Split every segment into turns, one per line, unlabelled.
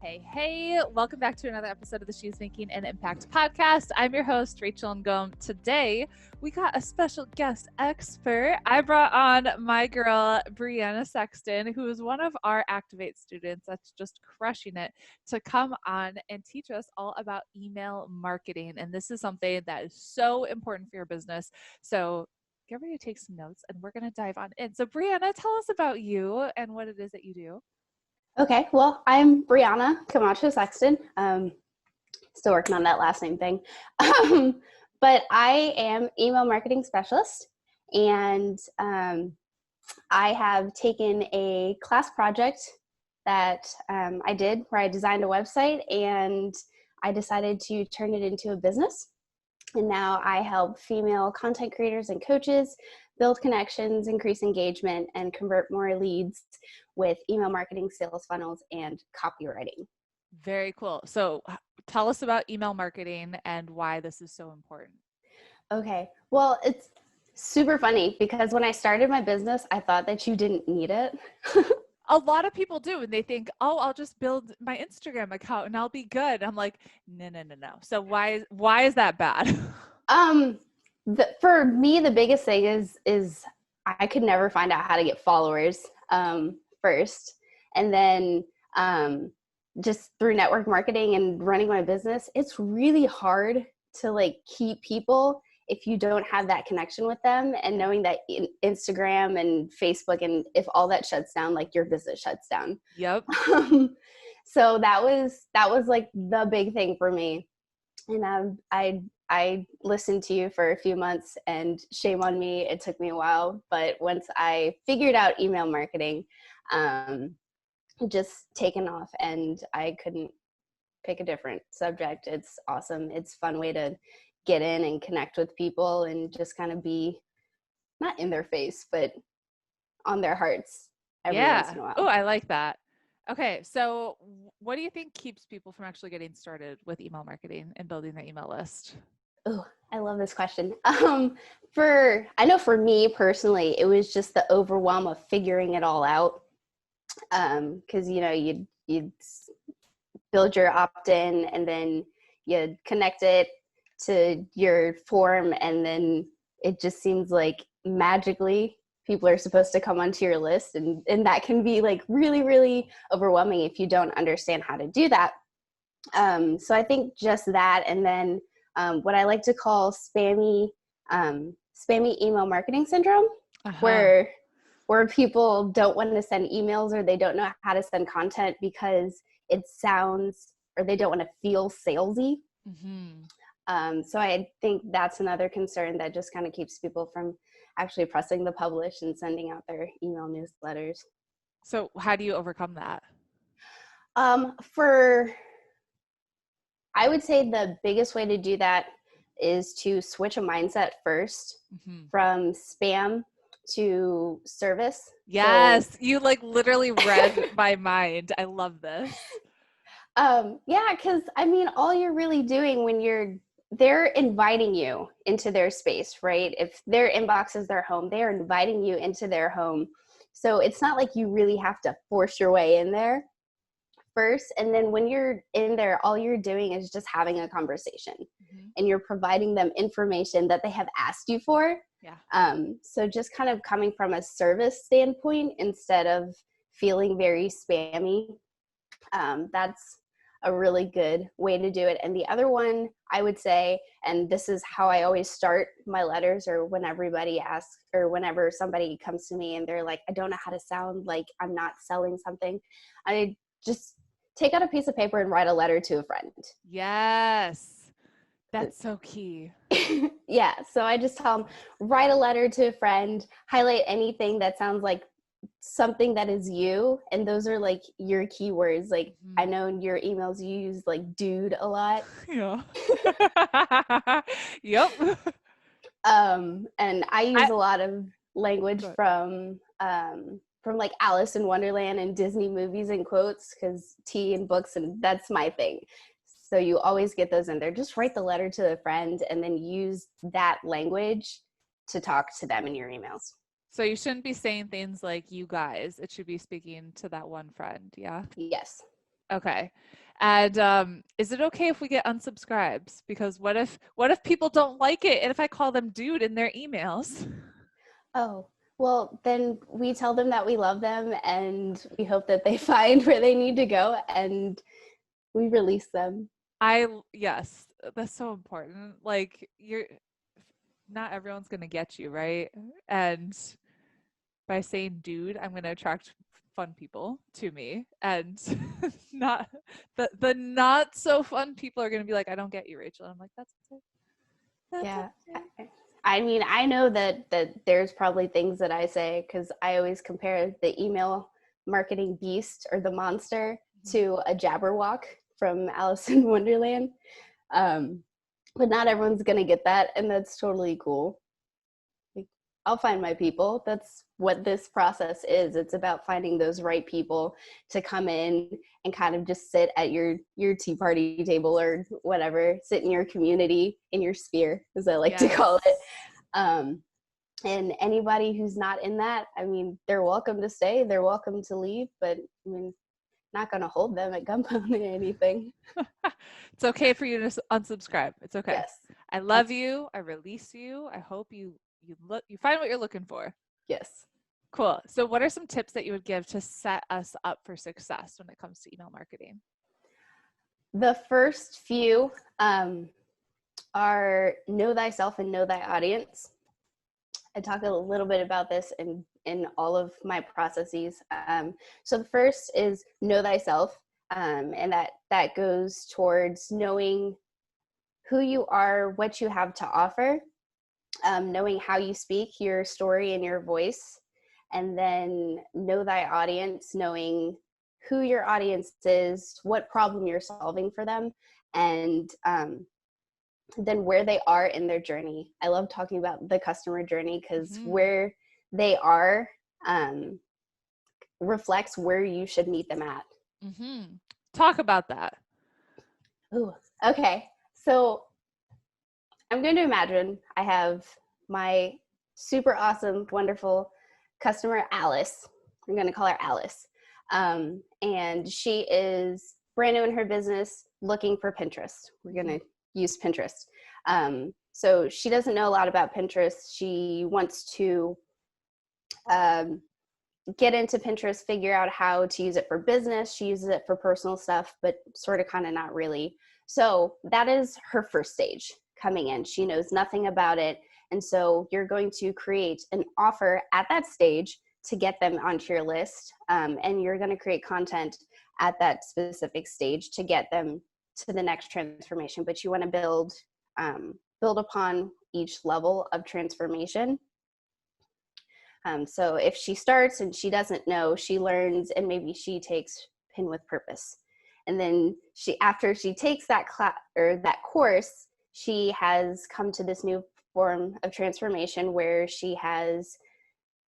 Hey, welcome back to another episode of the She's Making an Impact podcast. I'm your host, Rachel Ngom. Today, we got a special guest expert. I brought on my girl, Brianna Sexton, who is one of our Activate students that's just crushing it, to come on and teach us all about email marketing. And this is something that is so important for your business. So get ready to take some notes and we're going to dive on in. So Brianna, tell us about you and what it is that you do.
Okay, well, I'm Brianna Camacho Sexton. Still working on that last name thing. But I am email marketing specialist, and I have taken a class project that I did where I designed a website, and I decided to turn it into a business. And now I help female content creators and coaches build connections, increase engagement, and convert more leads with email marketing, sales funnels, and copywriting.
Very cool. So tell us about email marketing and why this is so important.
Okay. Well, it's super funny because when I started my business, I thought that you didn't need it.
A lot of people do, and they think, oh, I'll just build my Instagram account and I'll be good. I'm like, no. So why is that bad?
For me, the biggest thing is I could never find out how to get followers first. And then just through network marketing and running my business, it's really hard to keep people if you don't have that connection with them, and knowing that Instagram and Facebook, and if all that shuts down, your business shuts down.
Yep.
So that was like the big thing for me. And I listened to you for a few months, and shame on me, it took me a while. But once I figured out email marketing, just taken off, and I couldn't pick a different subject. It's awesome. It's a fun way to get in and connect with people and just kind of be not in their face, but on their hearts every once in a while.
Oh, I like that. Okay. So what do you think keeps people from actually getting started with email marketing and building their email list?
Oh, I love this question. I know for me personally, it was just the overwhelm of figuring it all out. Cause you'd build your opt-in, and then you connect it to your form, and then it just seems like magically people are supposed to come onto your list, and that can be really, really overwhelming if you don't understand how to do that. So I think just that, and then what I like to call spammy email marketing syndrome, where people don't want to send emails, or they don't know how to send content because it sounds, or they don't want to feel salesy. Mm-hmm. So I think that's another concern that just kind of keeps people from actually pressing the publish and sending out their email newsletters.
So how do you overcome that?
I would say the biggest way to do that is to switch a mindset first, from spam to service.
Yes, so, you literally read my mind. I love this.
Yeah, because all you're really doing when they're inviting you into their space, right? If their inbox is their home, they are inviting you into their home. So it's not like you really have to force your way in there first. And then when you're in there, all you're doing is just having a conversation, and you're providing them information that they have asked you for. Yeah. So just kind of coming from a service standpoint instead of feeling very spammy. That's a really good way to do it. And the other one I would say, and this is how I always start my letters, or when everybody asks, or whenever somebody comes to me and they're like, I don't know how to sound like I'm not selling something, I just take out a piece of paper and write a letter to a friend.
Yes. That's so key.
Yeah. So I just tell them, write a letter to a friend, highlight anything that sounds like something that is you. And those are your keywords. I know in your emails you use dude a lot.
Yeah. Yep.
And I use a lot of language from Alice in Wonderland and Disney movies and quotes, because tea and books, and that's my thing. So you always get those in there. Just write the letter to a friend and then use that language to talk to them in your emails.
So you shouldn't be saying things like you guys. It should be speaking to that one friend. Yeah.
Yes.
Okay. And is it okay if we get unsubscribes? Because what if people don't like it and if I call them dude in their emails?
Oh, well, then we tell them that we love them and we hope that they find where they need to go and we release them.
Yes, that's so important. Like not everyone's gonna get you, right? And by saying dude, I'm gonna attract fun people to me, and not the not so fun people are gonna be like, I don't get you, Rachel. And I'm like, that's okay. That's
Yeah.
okay.
I mean, I know that there's probably things that I say because I always compare the email marketing beast or the monster to a Jabberwock from Alice in Wonderland. Um, but not everyone's going to get that, and that's totally cool. Like, I'll find my people. That's what this process is. It's about finding those right people to come in and kind of just sit at your tea party table or whatever, sit in your community, in your sphere, as I like to call it. And anybody who's not in that, I mean, they're welcome to stay, they're welcome to leave, but I mean, not going to hold them at gunpoint or anything.
It's okay for you to unsubscribe. It's okay.
Yes.
I love you. I release you. I hope you find what you're looking for.
Yes.
Cool. So what are some tips that you would give to set us up for success when it comes to email marketing?
The first few are know thyself and know thy audience. I talk a little bit about this in all of my processes. So the first is know thyself, and that goes towards knowing who you are, what you have to offer, knowing how you speak, your story and your voice, and then know thy audience, knowing who your audience is, what problem you're solving for them, and then where they are in their journey. I love talking about the customer journey because where they are reflects where you should meet them at.
Talk about that.
Ooh, okay. So I'm going to imagine I have my super awesome, wonderful customer, Alice. I'm going to call her Alice. And she is brand new in her business, looking for Pinterest. We're going to use Pinterest. So she doesn't know a lot about Pinterest. She wants to get into Pinterest, figure out how to use it for business. She uses it for personal stuff, but sort of kind of not really. So that is her first stage coming in. She knows nothing about it. And so you're going to create an offer at that stage to get them onto your list. And you're going to create content at that specific stage to get them to the next transformation. But you want to build upon each level of transformation. So if she starts and she doesn't know, she learns, and maybe she takes Pin with Purpose. And then after she takes that class or that course, she has come to this new form of transformation where she has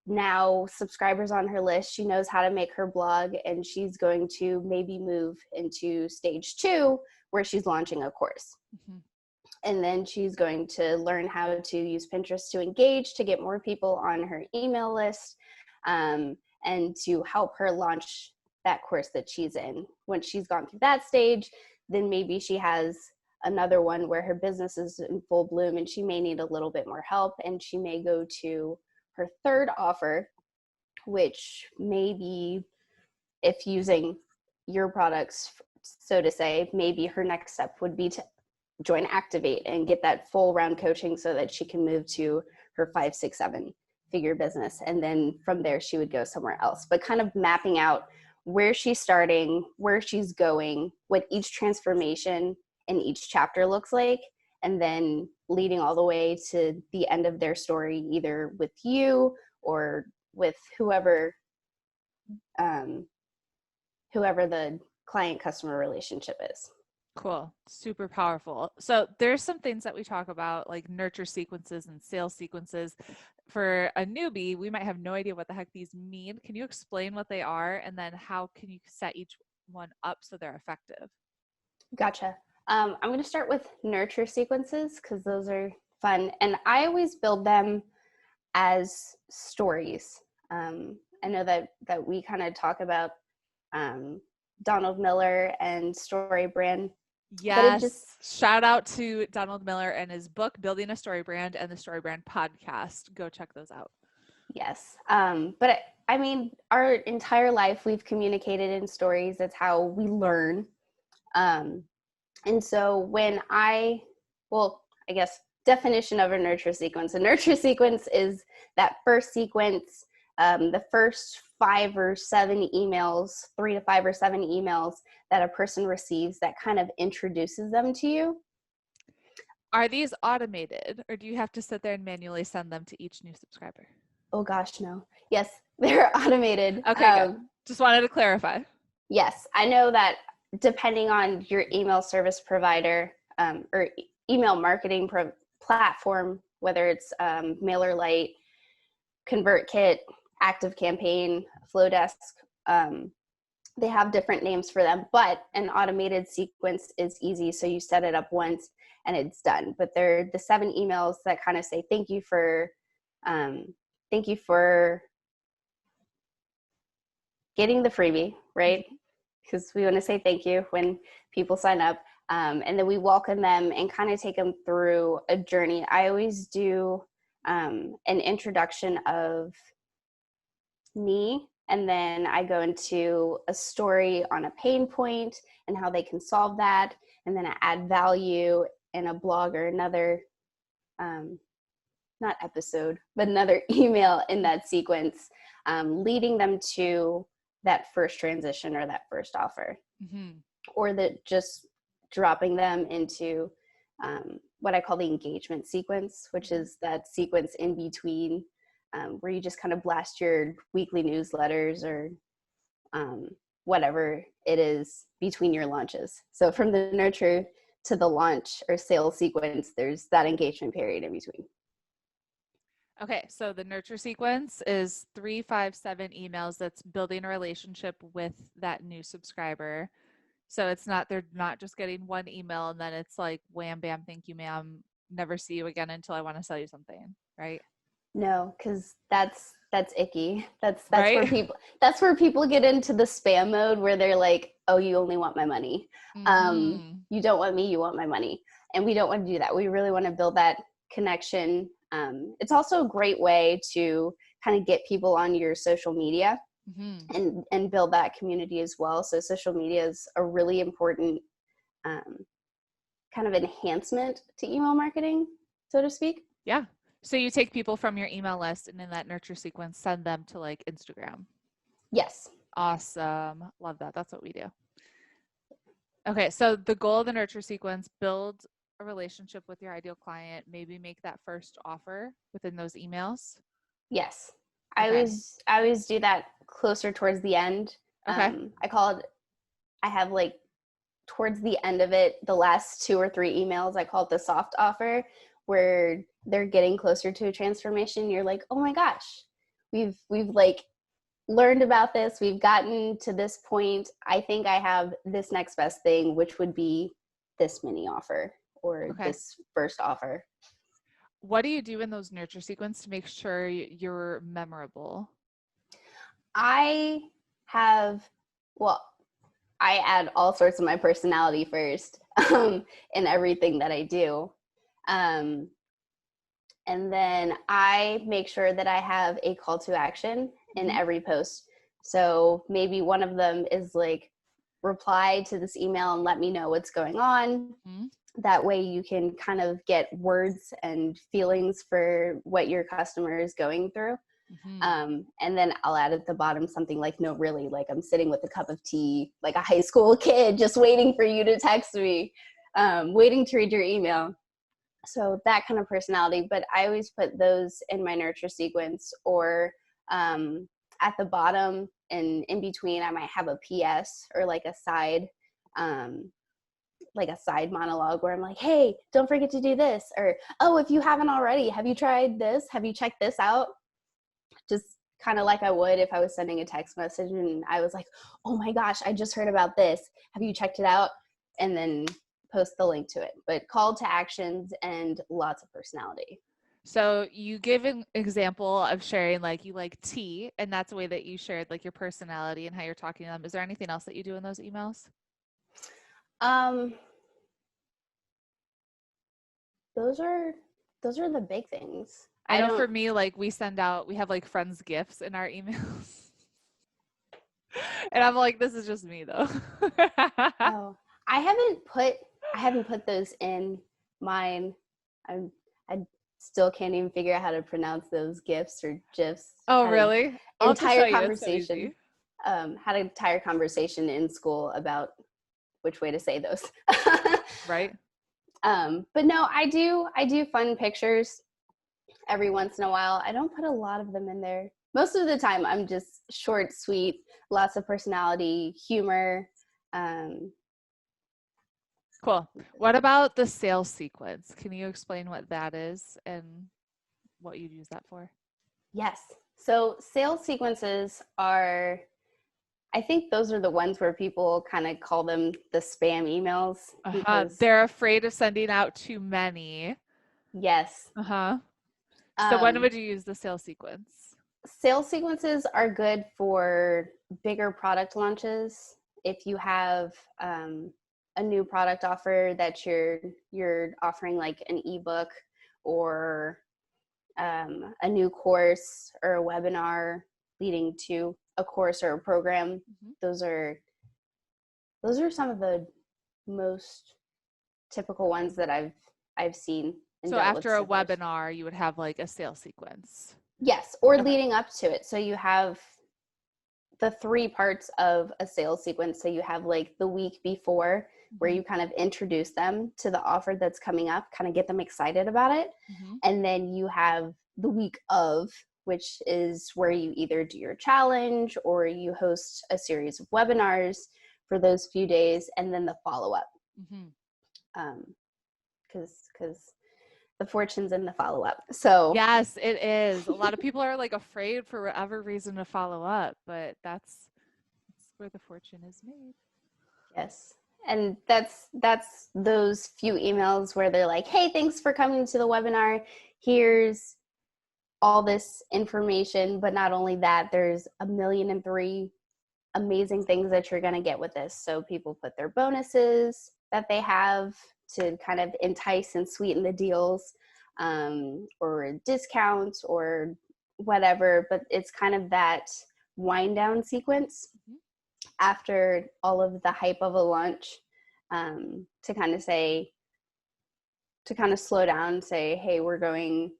now subscribers on her list. She knows how to make her blog, and she's going to maybe move into stage 2 where she's launching a course. And then she's going to learn how to use Pinterest to engage, to get more people on her email list, and to help her launch that course that she's in. Once she's gone through that stage, then maybe she has another one where her business is in full bloom and she may need a little bit more help, and she may go to her third offer, which may be, if using your products, so to say, maybe her next step would be to join Activate and get that full round coaching so that she can move to her 5, 6, 7 figure business. And then from there, she would go somewhere else, but kind of mapping out where she's starting, where she's going, what each transformation in each chapter looks like, and then leading all the way to the end of their story, either with you or with whoever the client customer relationship is.
Cool. Super powerful. So there's some things that we talk about, like nurture sequences and sales sequences. For a newbie, we might have no idea what the heck these mean. Can you explain what they are, and then how can you set each one up so they're effective?
Gotcha. I'm going to start with nurture sequences because those are fun. And I always build them as stories. I know that we kind of talk about Donald Miller and Story Brand. But it just,
Yes. Shout out to Donald Miller and his book, Building a Story Brand, and the Story Brand podcast. Go check those out.
yes. But I mean, our entire life we've communicated in stories. That's how we learn. And so when I guess definition of a nurture sequence. A nurture sequence is that first sequence, the first 5 or 7 emails, 3 to 5 or 7 emails that a person receives that kind of introduces them to you.
Are these automated, or do you have to sit there and manually send them to each new subscriber?
Oh gosh, no. Yes, they're automated.
Okay, good. Just wanted to clarify.
Yes, I know that depending on your email service provider or email marketing platform, whether it's MailerLite, ConvertKit, ActiveCampaign, Flowdesk, they have different names for them, but an automated sequence is easy. So you set it up once and it's done. But they're the 7 emails that kind of say, thank you for getting the freebie, right? Because we want to say thank you when people sign up. And then we welcome them and kind of take them through a journey. I always do an introduction of me, and then I go into a story on a pain point and how they can solve that. And then I add value in a blog or another, not episode, but another email in that sequence, leading them to that first transition or that first offer, or that just dropping them into what I call the engagement sequence, which is that sequence in between where you just kind of blast your weekly newsletters or whatever it is between your launches. So from the nurture to the launch or sales sequence, there's that engagement period in between.
Okay, so the nurture sequence is 3, 5, 7 emails that's building a relationship with that new subscriber. So they're not just getting one email and then it's like, wham, bam, thank you, ma'am. Never see you again until I want to sell you something, right?
No, because that's icky. That's
right?
where people get into the spam mode where they're like, oh, you only want my money. You don't want me, you want my money. And we don't want to do that. We really want to build that connection. It's also a great way to kind of get people on your social media and build that community as well. So social media is a really important kind of enhancement to email marketing, so to speak.
Yeah. So you take people from your email list and in that nurture sequence, send them to like Instagram.
Yes.
Awesome. Love that. That's what we do. Okay. So the goal of the nurture sequence, build a relationship with your ideal client, maybe make that first offer within those emails.
Yes. Okay. I always do that closer towards the end.
Okay.
I have like towards the end of it, the last 2 or 3 emails, I call it the soft offer, where they're getting closer to a transformation. You're like, oh my gosh, we've like learned about this. We've gotten to this point. I think I have this next best thing, which would be this mini offer or this first offer.
What do you do in those nurture sequence to make sure you're memorable?
I add all sorts of my personality first in everything that I do. And then I make sure that I have a call to action in every post. So maybe one of them is like, reply to this email and let me know what's going on. That way you can kind of get words and feelings for what your customer is going through. And then I'll add at the bottom something like, no, really, like I'm sitting with a cup of tea, like a high school kid, just waiting for you to text me, waiting to read your email. So that kind of personality, but I always put those in my nurture sequence, or at the bottom and in between, I might have a PS or like a side monologue where I'm like, hey, don't forget to do this. Or, oh, if you haven't already, have you tried this? Have you checked this out? Just kind of like I would if I was sending a text message and I was like, oh my gosh, I just heard about this. Have you checked it out? And then post the link to it. But call to actions and lots of personality.
So you give an example of sharing like you like tea, and that's a way that you shared like your personality and how you're talking to them. Is there anything else that you do in those emails?
Um, those are the big things.
I
I
know
don't.
for me, like we have like friends gifts in our emails. And I'm like, this is just me though.
Oh, I haven't put those in mine. I still can't even figure out how to pronounce those gifs or gifs.
Oh,
Had an
really? I'll have to show
entire
you. It's so
conversation.
easy.
Had an entire conversation in school about which way to say those.
Right?
But no, I do fun pictures every once in a while. I don't put a lot of them in there. Most of the time, I'm just short, sweet, lots of personality, humor. Um,
Cool. What about the sales sequence? Can you explain what that is and what you'd use that for?
yes. So sales sequences are, I think those are the ones where people kind of call them the spam emails because,
They're afraid of sending out too many.
yes.
So when
Um,
would you use the sales sequence?
Sales sequences are good for bigger product launches. If you have a new product offer that you're offering, like an ebook or a new course or a webinar leading to a course or a program, those are some of the most typical ones that I've seen and
So
dealt with
after a
so far.
webinar, you would have like a sales sequence.
Yes, or
Okay.
leading up to it. So you have the three parts of a sales sequence. So you have like the week before where you kind of introduce them to the offer that's coming up, kind of get them excited about it. And then you have the week of, which is where you either do your challenge or you host a series of webinars for those few days, and then the follow-up. Because the fortune's in the follow-up. So
yes, it is. A lot of people are like afraid for whatever reason to follow up, but that's where the fortune is made.
yes. And that's those few emails where they're like, hey, thanks for coming to the webinar. Here's all this information. But not only that, there's 1,000,003 amazing things that you're going to get with this. So people put their bonuses that they have to kind of entice and sweeten the deals, or discounts or whatever. But it's kind of that wind down sequence after all of the hype of a launch, to kind of slow down and say, hey, we're going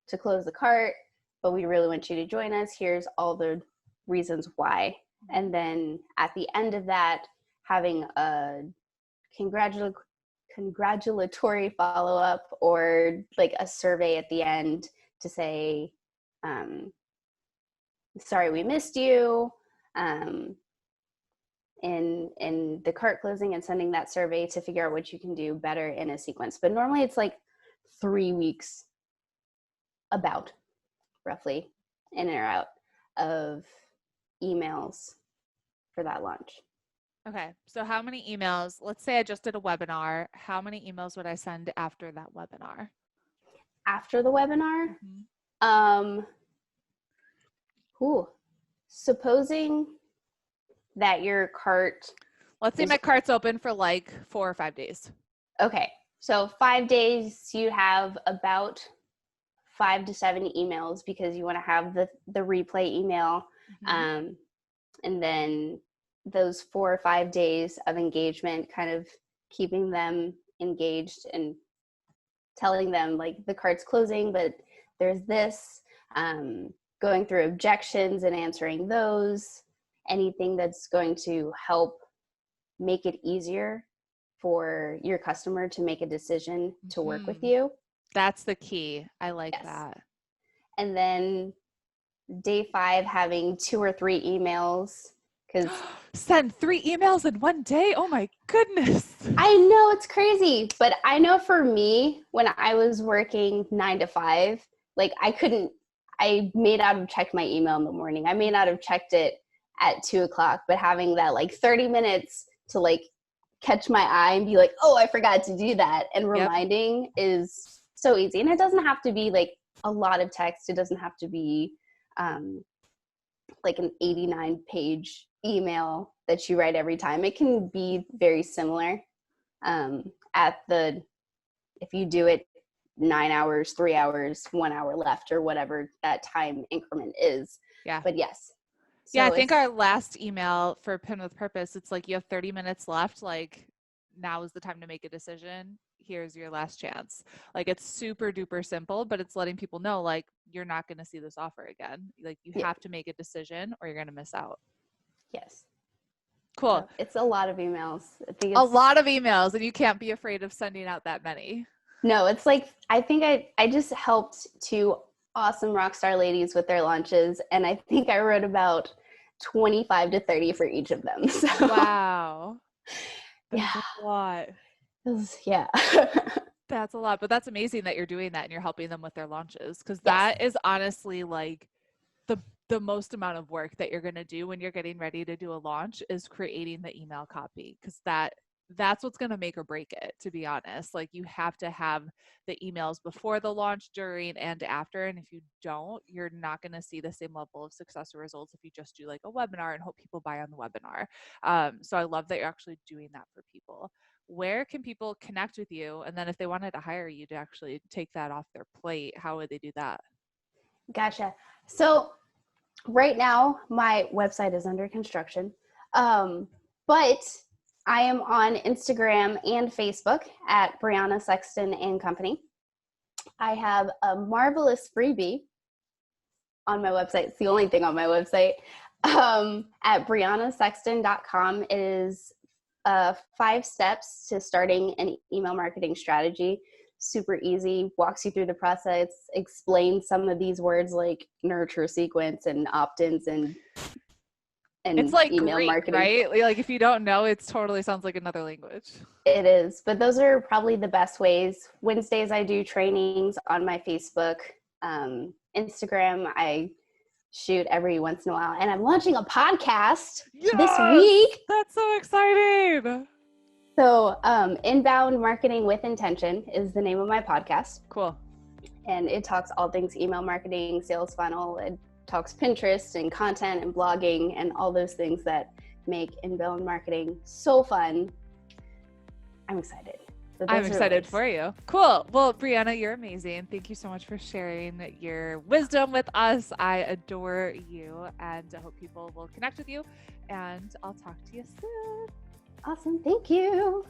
to close the cart, but we really want you to join us. Here's all the reasons why. And then at the end of that, having a congratulatory follow-up or like a survey at the end to say, sorry we missed you, in the cart closing, and sending that survey to figure out what you can do better in a sequence. But normally it's like 3 weeks, about roughly, in or out of emails for that launch.
Okay. So how many emails? Let's say I just did a webinar. How many emails would I send after that webinar?
After the webinar, supposing that your cart,
let's say my cart's open for like 4 or 5 days.
Okay, so 5 days, you have about 5 to 7 emails because you want to have the replay email, and then those 4 or 5 days of engagement, kind of keeping them engaged and telling them like the cart's closing, but there's this, going through objections and answering those, anything that's going to help make it easier for your customer to make a decision to work with you.
That's the key. I like that.
And then day 5, having 2 or 3 emails, because
send 3 emails in one day. Oh my goodness.
I know it's crazy, but I know for me, when I was working 9 to 5, like I may not have checked my email in the morning. I may not have checked it at 2 o'clock, but having that like 30 minutes to like catch my eye and be like, oh, I forgot to do that, and reminding is so easy. And it doesn't have to be like a lot of text. It doesn't have to be like an 89-page email that you write every time. It can be very similar. If you do it 9 hours, 3 hours, 1 hour left, or whatever that time increment is.
Yeah.
But yes.
Yeah, I think our last email for Pin with Purpose, it's like you have 30 minutes left. Like, now is the time to make a decision. Here's your last chance. Like, it's super duper simple, but it's letting people know, like, you're not going to see this offer again. Like, you have to make a decision or you're going to miss out.
Yes.
Cool.
So it's a lot of emails. I think
a lot of emails, and you can't be afraid of sending out that many.
No, it's like, I think I just helped 2 awesome rock star ladies with their launches, and I think I wrote about 25 to 30 for each of them. So
wow. That's a lot.
Yeah.
That's a lot, but that's amazing that you're doing that and you're helping them with their launches, because that is honestly like the most amount of work that you're going to do when you're getting ready to do a launch is creating the email copy, because that's what's going to make or break it, to be honest. Like, you have to have the emails before the launch, during, and after. And if you don't, you're not going to see the same level of success or results if you just do like a webinar and hope people buy on the webinar. So I love that you're actually doing that for people. Where can people connect with you? And then if they wanted to hire you to actually take that off their plate, how would they do that?
Gotcha. So right now, my website is under construction, but I am on Instagram and Facebook at Brianna Sexton and Company. I have a marvelous freebie on my website. It's the only thing on my website. At briannasexton.com. It is 5 steps to starting an email marketing strategy. Super easy, walks you through the process, explains some of these words like nurture sequence and opt-ins and
it's like
email
Greek,
marketing.
right? Like, if you don't know, it totally sounds like another language.
It is, but those are probably the best ways. Wednesdays I do trainings on my Facebook. Instagram I shoot every once in a while, and I'm launching a podcast this week.
That's so exciting.
So Inbound Marketing with Intention is the name of my podcast.
Cool.
And it talks all things email marketing, sales funnel. It talks Pinterest and content and blogging and all those things that make inbound marketing so fun. I'm excited.
I'm excited for you. Cool. Well, Brianna, you're amazing. Thank you so much for sharing your wisdom with us. I adore you, and I hope people will connect with you, and I'll talk to you soon.
Awesome. Thank you.